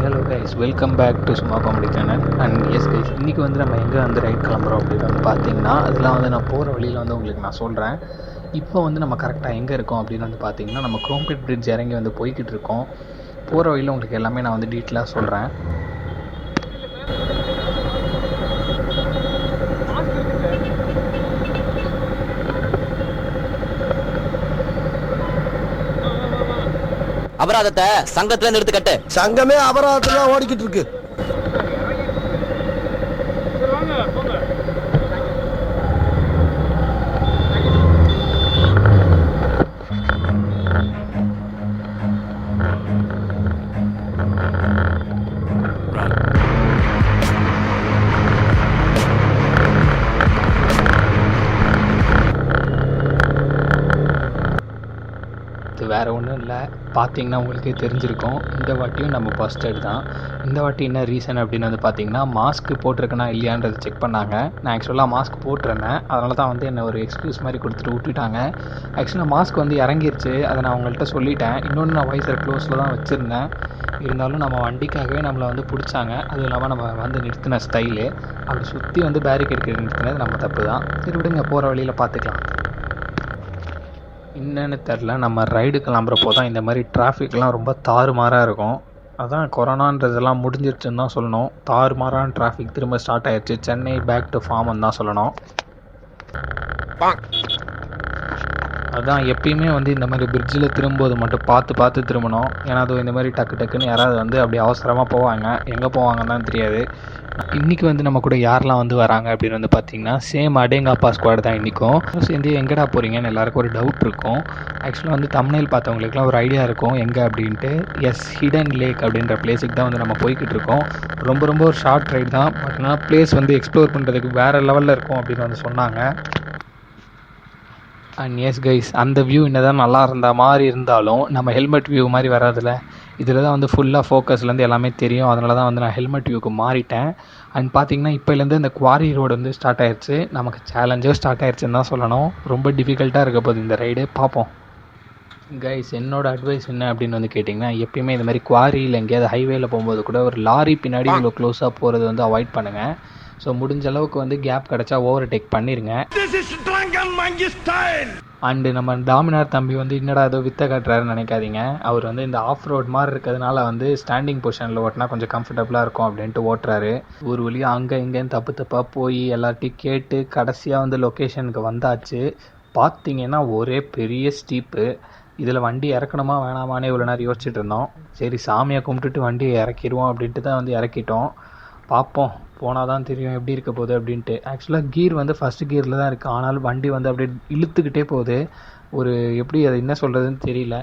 Hello guys, welcome back to Summa comedy channel. And yes guys, இன்றைக்கி வந்து நம்ம எங்கே வந்து ரைட் கிளம்புறோம் அப்படின்னு வந்து பார்த்தீங்கன்னா, அதெல்லாம் வந்து நான் போகிற வழியில் வந்து உங்களுக்கு நான் சொல்கிறேன். இப்போ வந்து நம்ம கரெக்டாக எங்கே இருக்கோம் அப்படின்னு வந்து பார்த்தீங்கன்னா, நம்ம குரோம்பேட் பிரிட்ஜ் இறங்கி வந்து போய்கிட்டு இருக்கோம். போகிற வழியில் உங்களுக்கு எல்லாமே நான் வந்து டீட்டெயிலாக சொல்கிறேன். அபராதத்தை சங்கத்துல நிறுத்து கட்டு. சங்கமே அபராதத்துல ஓடிக்கிட்டு இருக்கு. வேறு ஒன்றும் இல்லை, பார்த்தீங்கன்னா உங்களுக்கே தெரிஞ்சிருக்கும். இந்த வாட்டியும் நம்ம பஸ்டட் தான். இந்த வாட்டி என்ன ரீசன் அப்படின்னு வந்து பார்த்தீங்கன்னா, மாஸ்க் போட்டிருக்கேனா இல்லையான்றது செக் பண்ணாங்க. நான் ஆக்சுவலாக மாஸ்க் போட்டிருந்தேன், அதனால தான் வந்து என்னை ஒரு எக்ஸ்கியூஸ் மாதிரி கொடுத்துட்டு விட்டுட்டாங்க. ஆக்சுவலாக மாஸ்க் வந்து இறங்கிருச்சு, அதை நான் அவங்கள்ட்ட சொல்லிட்டேன். இன்னொன்று நான் வைசர் க்ளோஸில் தான் வச்சுருந்தேன். இருந்தாலும் நம்ம வண்டிக்காகவே நம்மளை வந்து பிடிச்சாங்க. அதுவும் இல்லாமல் நம்ம வந்து நிறுத்தின ஸ்டைலு அப்படி சுற்றி வந்து பேரிகேட் நிறுத்தினது நம்ம தப்பு தான். சரி விடுங்க, போகிற வழியில் பார்த்துக்கலாம். என்னென்னு தெரில, நம்ம ரைடு கிளம்புறப்போ தான் இந்த மாதிரி டிராஃபிக்லாம் ரொம்ப தாறுமாறாக இருக்கும். அதான் கொரோனான்றதெல்லாம் முடிஞ்சிருச்சுன்னு தான் சொல்லணும். தாறுமாறான டிராஃபிக் திரும்ப ஸ்டார்ட் ஆயிடுச்சு. சென்னை பேக் டு ஃபார்ம்னு தான் சொல்லணும். அதான் எப்பயுமே வந்து இந்த மாதிரி பிரிட்ஜில் திரும்பும்போது மட்டும் பார்த்து திரும்பணும். ஏன்னா அது இந்த மாதிரி டக்குன்னு யாராவது வந்து அப்படி அவசரமாக போவாங்க, எங்கே போவாங்கன்னு தான் தெரியாது. இன்றைக்கி வந்து நம்ம கூட யாரெல்லாம் வந்து வராங்க அப்படின்னு வந்து பார்த்திங்கன்னா, சேம் அடேங்கப்பா ஸ்குவாட் தான் இன்றைக்கும் சேர்ந்து. எங்கடா போகிறீங்கன்னு எல்லாருக்கும் ஒரு டவுட் இருக்கும். ஆக்சுவலாக வந்து தம்ப்நெயில் பார்த்தவங்களுக்குலாம் ஒரு ஐடியா இருக்கும் எங்கே அப்படின்ட்டு. ஹிடன் லேக் அப்படின்ற பிளேஸுக்கு தான் வந்து நம்ம போய்கிட்டு இருக்கோம். ரொம்ப ஒரு ஷார்ட் ரைடு தான், பட் ஆனால் பிளேஸ் வந்து எக்ஸ்ப்ளோர் பண்ணுறதுக்கு வேறு லெவலில் இருக்கும் அப்படின்னு வந்து சொன்னாங்க. அண்ட் எஸ் கைஸ், அந்த வியூ என்ன தான் நல்லா இருந்த மாதிரி இருந்தாலும் நம்ம ஹெல்மெட் வியூ மாதிரி வராதுல்ல. இதில் தான் வந்து ஃபுல்லாக ஃபோக்கஸ்லேருந்து எல்லாமே தெரியும். அதனால தான் வந்து நான் ஹெல்மெட் வியூக்கு மாறிட்டேன். அண்ட் பார்த்திங்கன்னா இப்போலேருந்து இந்த குவாரி ரோடு வந்து ஸ்டார்ட் ஆயிடுச்சு. நமக்கு சேலஞ்சும் ஸ்டார்ட் ஆயிடுச்சுன்னு தான் சொல்லணும். ரொம்ப டிஃபிகல்ட்டாக இருக்க போகுது இந்த ரைடு, பார்ப்போம். கைஸ், என்னோடய அட்வைஸ் என்ன அப்படின்னு வந்து கேட்டிங்கன்னா, எப்பயுமே இந்த மாதிரி குவாரியில் எங்கேயாவது ஹைவேயில் போகும்போது கூட ஒரு லாரி பின்னாடி இவ்வளோ க்ளோஸாக போகிறது வந்து அவாய்ட் பண்ணுங்கள். ஸோ முடிஞ்ச அளவுக்கு வந்து கேப் கிடச்சா ஓவர்டேக் பண்ணிடுங்க. அண்டு நம்ம டாமினார் தம்பி வந்து என்னடா ஏதோ வித்த காட்டுறாருன்னு நினைக்காதீங்க. அவர் வந்து இந்த ஆஃப் ரோட் மாதிரி இருக்கிறதுனால வந்து ஸ்டாண்டிங் பொசிஷனில் ஓட்டினா கொஞ்சம் கம்ஃபர்டபுளாக இருக்கும் அப்படின்ட்டு ஓட்டுறாரு. ஒரு வழியாக அங்கே இங்கேன்னு தப்பாக போய் எல்லார்ட்டையும் கேட்டு கடைசியாக வந்து லொக்கேஷனுக்கு வந்தாச்சு. பார்த்தீங்கன்னா ஒரே பெரிய ஸ்டீப்பு. இதில் வண்டி இறக்கணுமா வேணாமானே இவ்வளோ நேரம் யோசிச்சுட்டு இருந்தோம். சரி, சாமியை கும்பிட்டுட்டு வண்டியை இறக்கிடுவோம் அப்படின்ட்டு தான் வந்து இறக்கிட்டோம். பார்ப்போம், போனால் தான் தெரியும் எப்படி இருக்க போகுது அப்படின்ட்டு. ஆக்சுவலாக கீர் வந்து ஃபஸ்ட்டு கியரில் தான் இருக்குது, ஆனாலும் வண்டி வந்து அப்படியே இழுத்துக்கிட்டே போகுது. ஒரு எப்படி அது என்ன சொல்கிறதுன்னு தெரியல.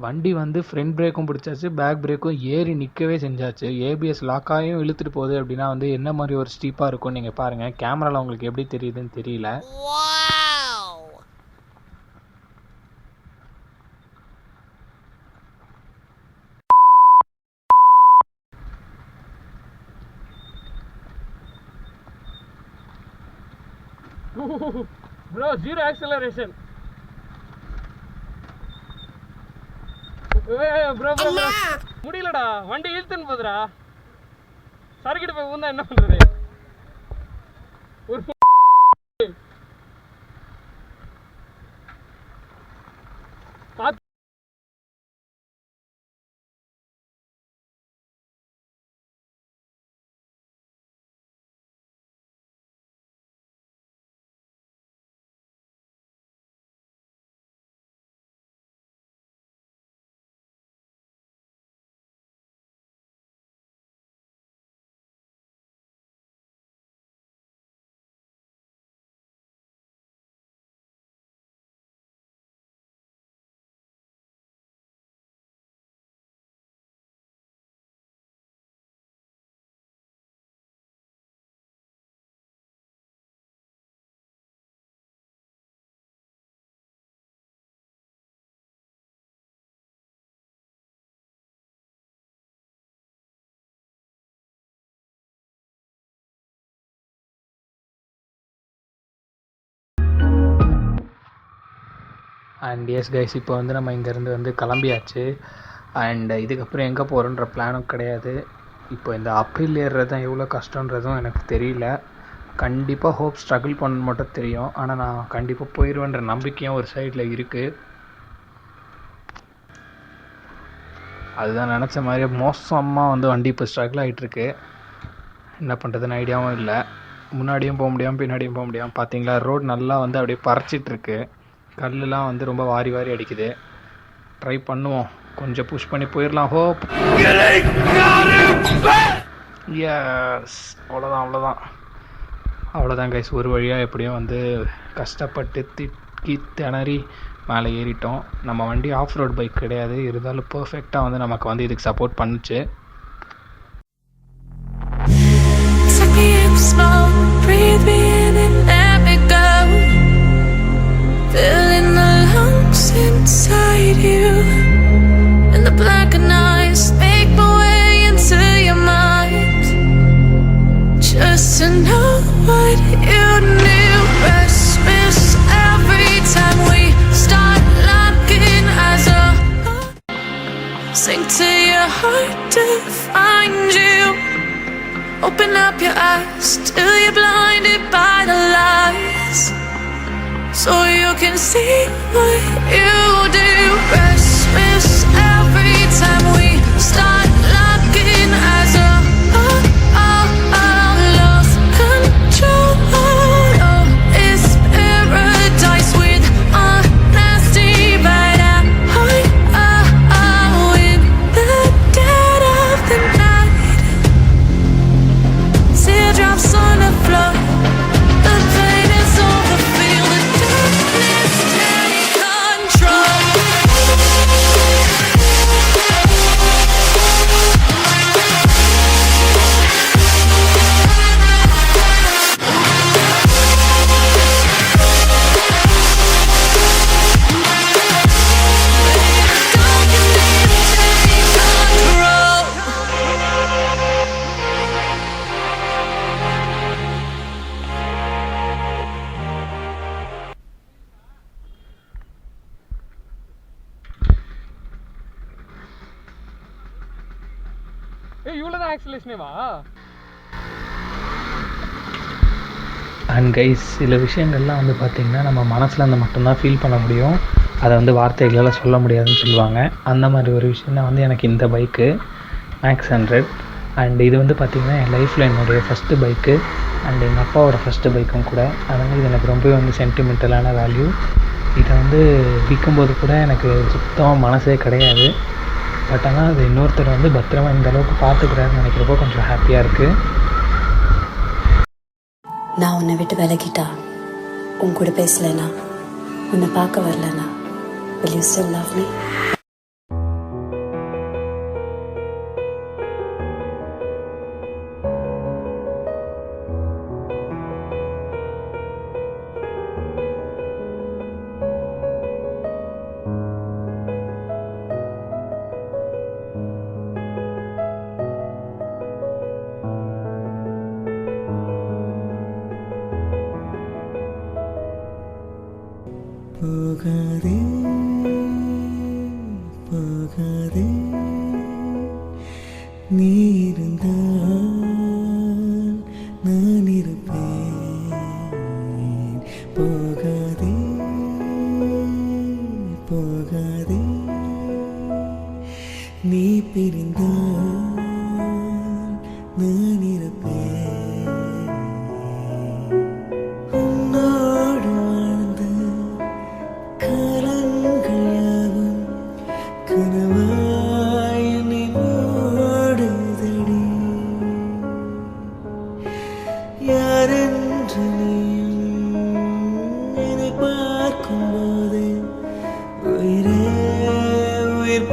வண்டி வந்து ஃப்ரண்ட் பிரேக்கும் பிடிச்சாச்சு, பேக் பிரேக்கும் ஏறி நிற்கவே செஞ்சாச்சு. ஏபிஎஸ் லாக்காயும் இழுத்துட்டு போகுது அப்படின்னா வந்து என்ன மாதிரி ஒரு ஸ்டீப்பாக இருக்கும்னு நீங்கள் பாருங்கள். கேமராவில் உங்களுக்கு எப்படி தெரியுதுன்னு தெரியல. Bro, zero acceleration. Bro, முடியலடா, வண்டி இழுத்துன்னு போகுதுடா. சறுக்கிட்டு போய் ஊந்தா என்ன பண்றது? ஒரு அண்ட் எஸ் கைஸ், இப்போ வந்து நம்ம இங்கேருந்து வந்து கிளம்பியாச்சு. அண்ட் இதுக்கப்புறம் எங்கே போகிறோன்ற பிளானும் கிடையாது. இப்போ இந்த அப்பில் ஏறுறது தான் எவ்வளோ கஷ்டன்றதும் எனக்கு தெரியல. கண்டிப்பாக ஹோப் ஸ்ட்ரகிள் பண்ண மட்டும் தெரியும். ஆனால் நான் கண்டிப்பாக போயிடுவேன்ற நம்பிக்கையும் ஒரு சைடில் இருக்குது. அதுதான் நினச்ச மாதிரியே மோசமாக வந்து வண்டி இப்போ ஸ்ட்ரகிள் ஆகிட்டுருக்கு. என்ன பண்ணுறதுன்னு ஐடியாவும் இல்லை. முன்னாடியும் போக முடியாமல் பின்னாடியும் போக முடியாமல். பார்த்தீங்களா, ரோடு நல்லா வந்து அப்படியே பறச்சிட்ருக்கு. கல்லுலாம் வந்து ரொம்ப வாரி வாரி அடிக்குது. ட்ரை பண்ணுவோம், கொஞ்சம் புஷ் பண்ணி போயிடலாம். ஹோப். எஸ், அவ்வளோதான் கைஸ். ஒரு வழியாக எப்படியும் வந்து கஷ்டப்பட்டு திக்கி திணறி மேலே ஏறிட்டோம். நம்ம வண்டி ஆஃப் ரோட் பைக் கிடையாது, இருந்தாலும் பர்ஃபெக்டாக வந்து நமக்கு வந்து இதுக்கு சப்போர்ட் பண்ணுச்சு. Breathe me in and let me go. Filling the lungs inside you, and the blackened eyes make my way into your mind. Just to know what you knew. Restless every time we start locking eyes up. Sink to your heart to find you. Open up your eyes till you're blinded by the lies, so you can see what you do. Restless every time we start locking eyes up. Lost control. Oh, it's paradise with honesty, but I'm in the dead of the night. Teardrops on the floor. The pain is over. Feel the darkness take control. இவ்வளோதான் ஆக்சிலேஷனேவா? And guys, சில விஷயங்கள்லாம் வந்து பார்த்திங்கன்னா நம்ம மனசில் அந்த மட்டும்தான் feel பண்ண முடியும், அதை வந்து வார்த்தைகளால் சொல்ல முடியாதுன்னு சொல்லுவாங்க. அந்த மாதிரி ஒரு விஷயம் தான் வந்து எனக்கு இந்த பைக்கு மேக்ஸ் 100. அண்ட் இது வந்து பார்த்திங்கன்னா என் லைஃப்பில் என்னுடைய ஃபஸ்ட்டு பைக்கு அண்ட் எங்கள் அப்பாவோட ஃபஸ்ட்டு பைக்கும் கூட. அதனால் இது எனக்கு ரொம்பவே வந்து சென்டிமெண்டலான வேல்யூ. இதை வந்து விற்கும்போது கூட எனக்கு சுத்தமாக மனசே கிடையாது. பட் ஆனால் அது இன்னொருத்தர் வந்து பத்திரமா இந்த அளவுக்கு பார்த்துக்கிறாருன்னு நினைக்கிறப்போ கொஞ்சம் ஹாப்பியாக இருக்குது. நான் உன்னை விட்டு விலகிட்டா, உன் கூட பேசலைனா, உன்னை பார்க்க வரலனா, will you still love me? போகாதே போகாதே, நீ இருந்தால் நான் இருப்பேன். போகாதே போகாதே, நீ பிரிந்தால் நான் இருப்பேன். உன்னோடு வாழ்ந்த காலங்கள் யாவும் கனவாய் என்னை மூடுதடி. யாரென்று நீயும் என்னை பார்க்கும்போது உயிரே உயிர்